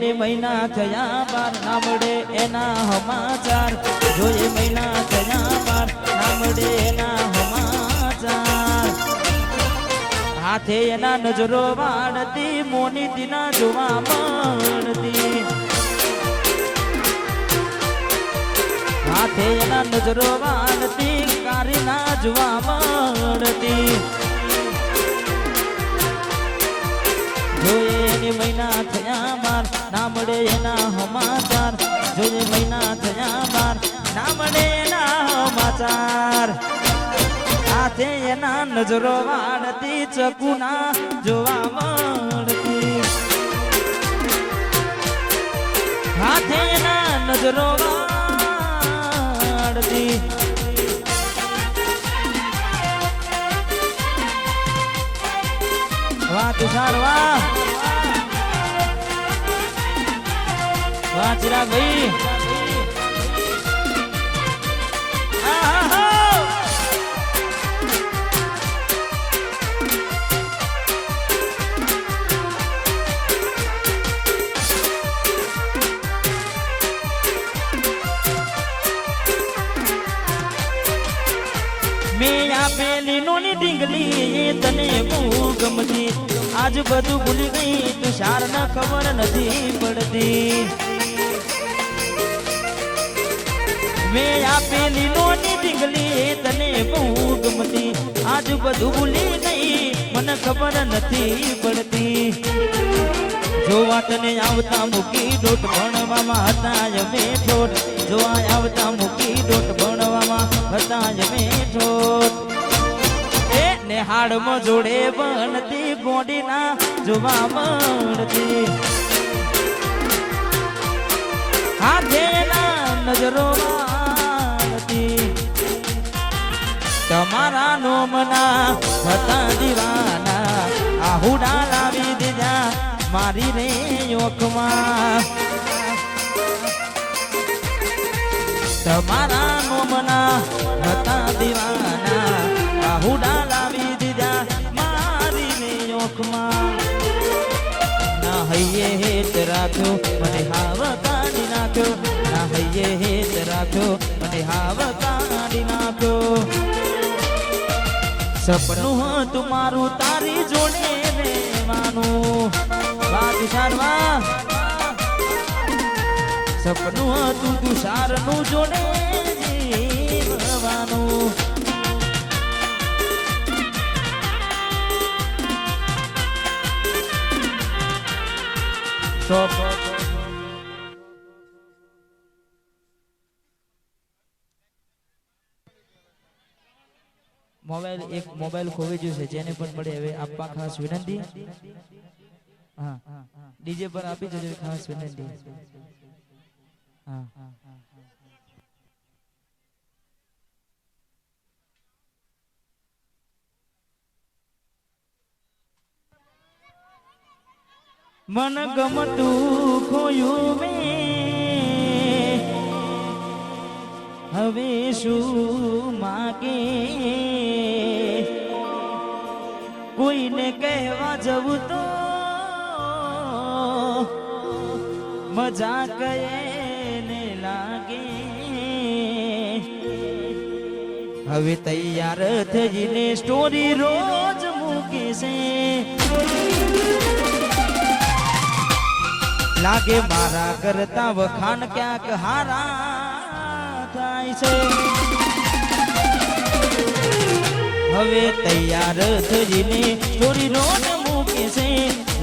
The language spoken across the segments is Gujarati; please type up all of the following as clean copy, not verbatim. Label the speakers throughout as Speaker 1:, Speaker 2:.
Speaker 1: એને મહિના થયા બાર ના મળે એના સમાચાર જોઈએ મહિના થયા બાર ના મળે એના સમાચાર હાથે એના નજરો વાળતી મોની દીના જોવા મળતી હાથે એના નજરો વાળતી કારી ના જોવા મળતી જોઈએ એની મહિના થયા બાર ના મળે એના સમાચાર જોઈએ મહિના થયા બાર ના મળે એના સમાચાર હાથે એના નજરો વાળતી ચકુના જોવા મળતી હાથે એના નજરો વાળતી વાહ તુષાર વાહ વાહ ચિરાગ ભાઈ મેં આપેલી નોની ડીંગલી તને બહુ ગમતી આજ બધું ભૂલી ગઈ તુષાર ન ખબર નથી પડતી મેં આપેલી નોની ડીંગલી તને બહુ ગમતી આજ બધું ભૂલી ગઈ મને ખબર નથી પડતી જોવા તને આવતા મૂકી ડોટ ભણવામાં હતા અમે ઠોટ જોવા આવતા મૂકી ડોટ ભણવામાં હતા અમે ઠોટ ને હાડમાં જોડે બનતી ગોડીના જોવા મળતી હાથેના નજરો વાળતી તમારા નોમના હતા દીવાના આહુડા લાવી દીધા મારી રે યોખમાં તમારા નોમના હતા દીવાના આહુડા લાવી દીધા મારી રે યોખમાં ના હૈયે હેત રાખ્યો મને હાવ કાઢી નાખ્યો ના હૈયે હેત રાખ્યો મને હાવ કાઢી નાખ્યો સપનું હતું મારું તારી જોડે રહેવાનું વાત સારવા સપનું હતું તુષારનું જોડે જીવવાનું મોબાઈલ ખોવી ગયું છે જેને પણ મળે હવે આપવા ખાસ વિનંતી હા ડીજે પર આપી દેજો ખાસ વિનંતી હા મન ગમતું ખોયું મેં હવે શું માગે કોઈને કહેવા જવું તો મજા કઈને લાગે હવે તૈયાર થઈને સ્ટોરી રોજ મૂકે છે લાગે મારા કરતા વખાણ ક્યાંક હારા થાય છે હવે તૈયાર થઈને સ્ટોરી રોજ મૂકે છે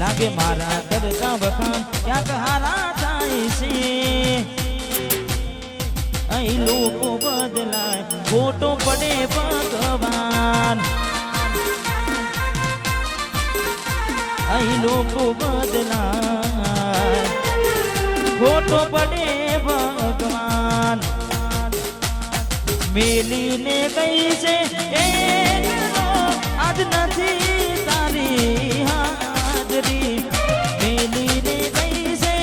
Speaker 1: લાગે મારા કરતા વખાણ ક્યાંક હારા થાય છે અહીં લોકો બદલાય ખોટો પડે ભગવાન અહીં લોકો બદલાય ખોટો પડે ભગવાન મેલીને કઈ છે આજ નથી તારી હાજરી મેલીને કઈ છે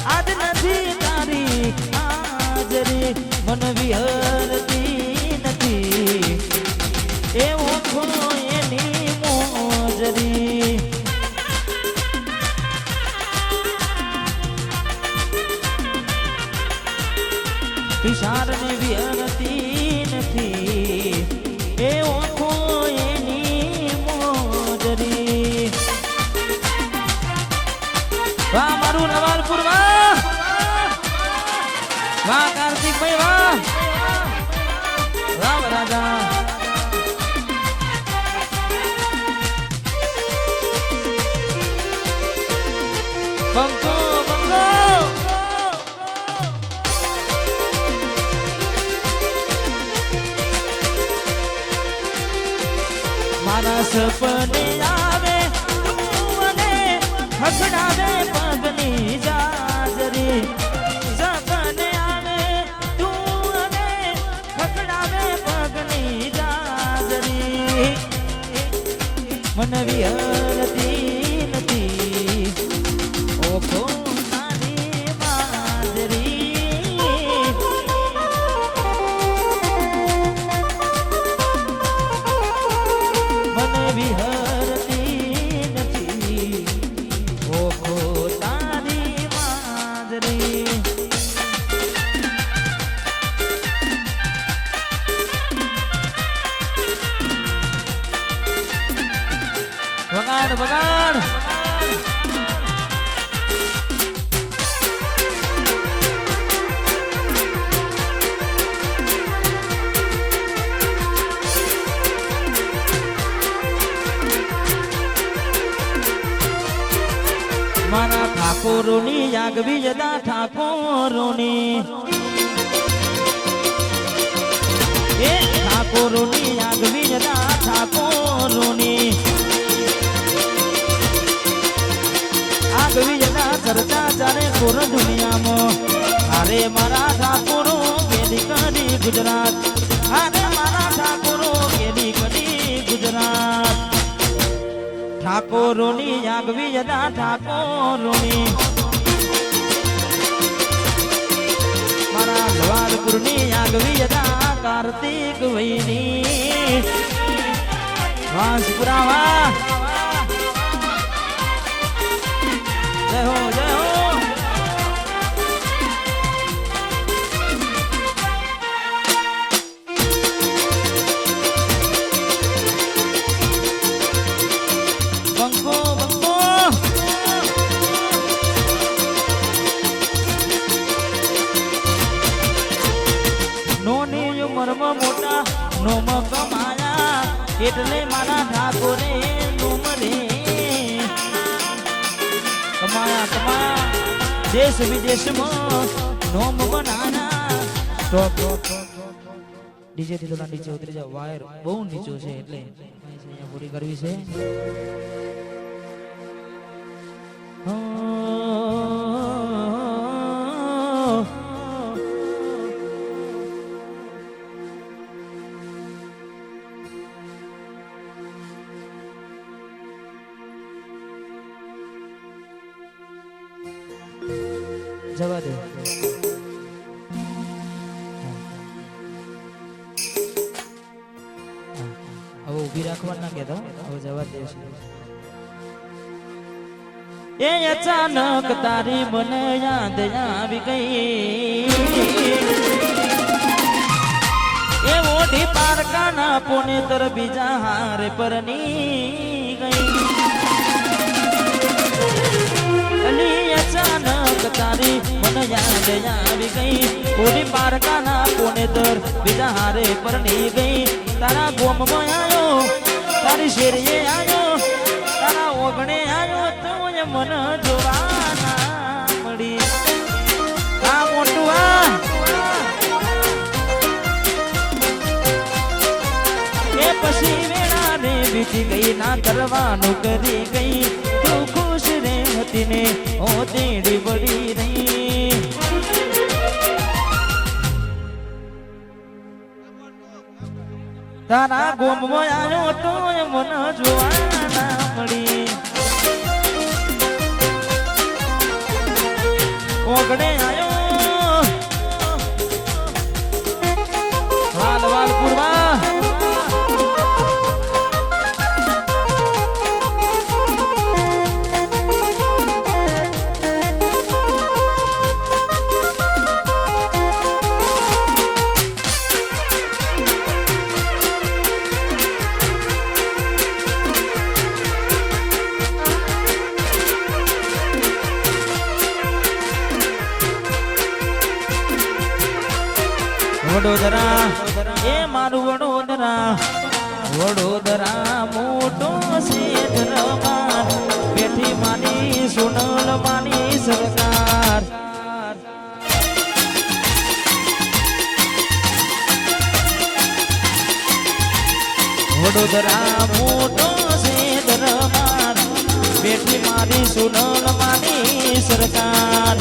Speaker 1: આજ નથી તારી હાજરી મન વિહરતી નથી એવો એની મોજરી તુષારને વિહરતી નથી એ ઓખો એની મોજરી. વાહ મારું નવાલપુર વાહ વાહ કાર્તિકભાઈ વાહ વાહ રાજા. બંકો બંકો મારા સપને આવે તું મને હસડાવે પગની જાજરી. સપને આવે તું મને હસડાવે પગની જાજરી. મન વિહરતી નથી ઓખો તારી માજરી. મને વિહરતી નથી ઓખો તારી માજરી. વગાડ વગાડ મારા ઠાકોરોની જાગવી જતા ઠાકોરોની એ ઠાકોરોની જાગવી જતા ઠાકોરોની આગવી જતા ચર્ચા ચાલે કોર દુનિયામાં. અરે મારા ઠાકોરો કેદી કરી ગુજરાત. અરે મારા ઠાકોરો કેદી કરી ગુજરાત. ઠાકોરોની આગવી જતા ઠાકોરોની મારા જવાલપુરની આગવી જતા કાર્તિક વૈની. વાંસપુરા વાહ જય હો જય હો. બંકો બંકો નોની ઉંમરમાં મોટા નોમ કમાયા એટલે મારા ઠાકોરે નોમ રે કમાયા કમાયા દેશ વિદેશમાં નોમ બનાયા. સ્ટોપ ડીજે થી થોડા નીચે ઉતરી જાવ. વાયર બહુ નીચો છે એટલે અહીંયા પૂરી કરવી છે. જવા દે. હવે ઊભી રાખવા ના કેતો હવે જવા દે. એ અચાનક તારી મને યાદ આવી ગઈ. એ ઓઢી પારકાના પોને તર બીજા હારે પરની ગઈ. અચાનક તારી મને યાદ આવી ગઈ. ઓઢી પારકાના પોને તર બીજા હારે પરની ગઈ. તારા ગોમમાં આવ્યો તારી શેરીએ આવ્યો તારા ઓગણે આવ્યો તો મન જોવાના મળી. આ મોટું એ પછી વેળા ને બીજી ગઈ ના કરવાનું કરી ગઈ. તું ખુશ રે હતી ને ઓ તેડી બળી રહી. તારા ગોમમાં આવ્યો તો મન જોવાના મળી. ઓગણે આયો વાલ વાલ પૂર્વા. વડોદરા એ મારું વડોદરા વડોદરા મોટો છે દરબાર બેઠી માની સોનલ માની સરકાર વડોદરા મોટો છે દરબાર બેઠી મારી સોનલ માની સરકાર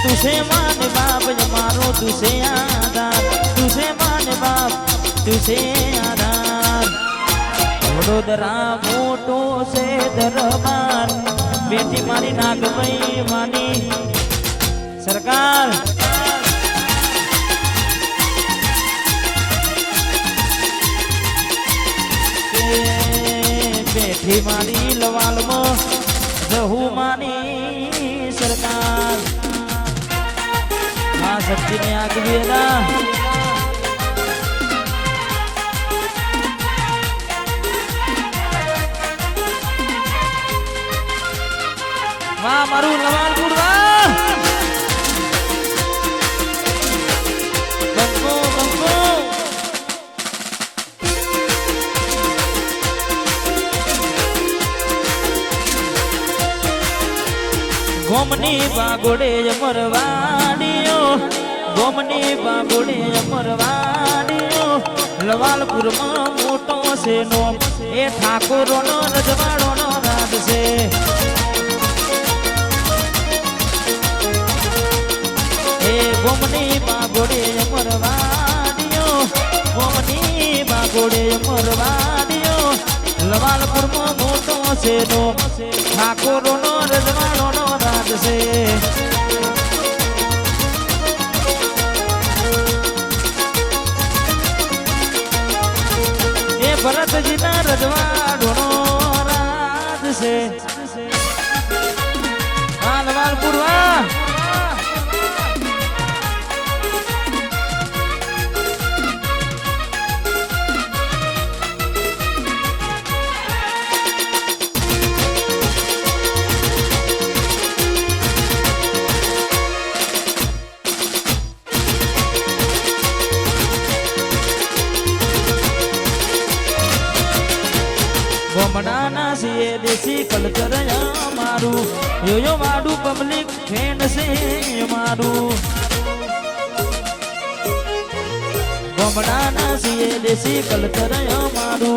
Speaker 1: तुसे मान बाप मारो तुसे आधार तुसे मान बाप तुसे आधार वडोदरा मोटो से दरबार बेटी मारी नागमई मानी सरकार बेटी मारी लवाल मो रहू मानी सरकार शक्ति ने आगे भी है वाह मारू लवालपुर वाह बंको बंको गोमनी बागोड़े मरवाड़ियो गोमनी बागोड़े मरवाड़ियो लवालपुर में मोटो से नो ए ठाकुरो नो रजवाड़ो नो राज से ए गोमनी बागोड़े मरवाड़ियो गोमनी बागोड़े मरवाड़ियो लवालपुर में मोटो से नो ठाकुरो नो रजवाड़ो नो राज से भरत जी ना रजवाड़ो नो राज से लवालपुर गोमडाना से देसी कल्चर मारू यो मारू पब्लिक फ्रेंड से मारू गोमडाना से देसी कल्चर मारू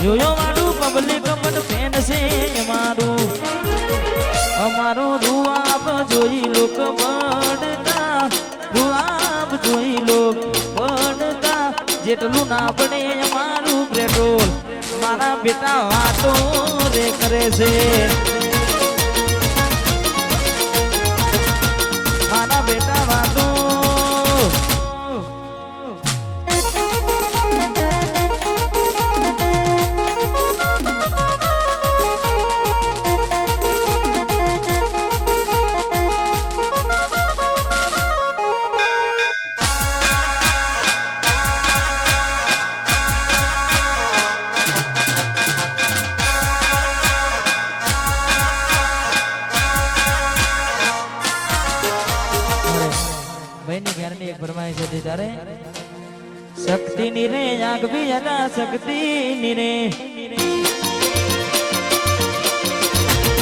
Speaker 1: यो मारू पब्लिक फ्रेंड से मारू अमारो रुआब जोई लोक बढ़ता रुआब जोई लोक बढ़ता जेटलू ना पड़े मारू पेट्रोल मारा बेटा वातो रे करे से मारा बेटा वातो शक्ति निरे आग भी जगा शक्ति निरे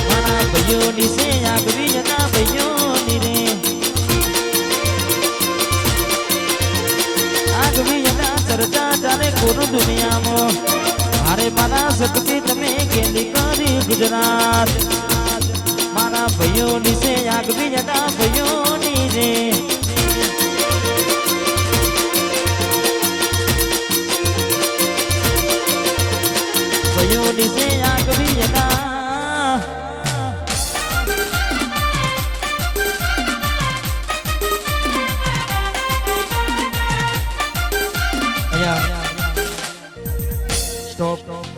Speaker 1: माना भयो निसे आग भी जगा भयो निरे आग भी जगा चर्चा चाले कोरु दुनिया मो मारे माना शक्ति तमे केली करी गुजरात माना भयो निसे आग भी जगा भयो निरे से आग भी जगा स्टॉप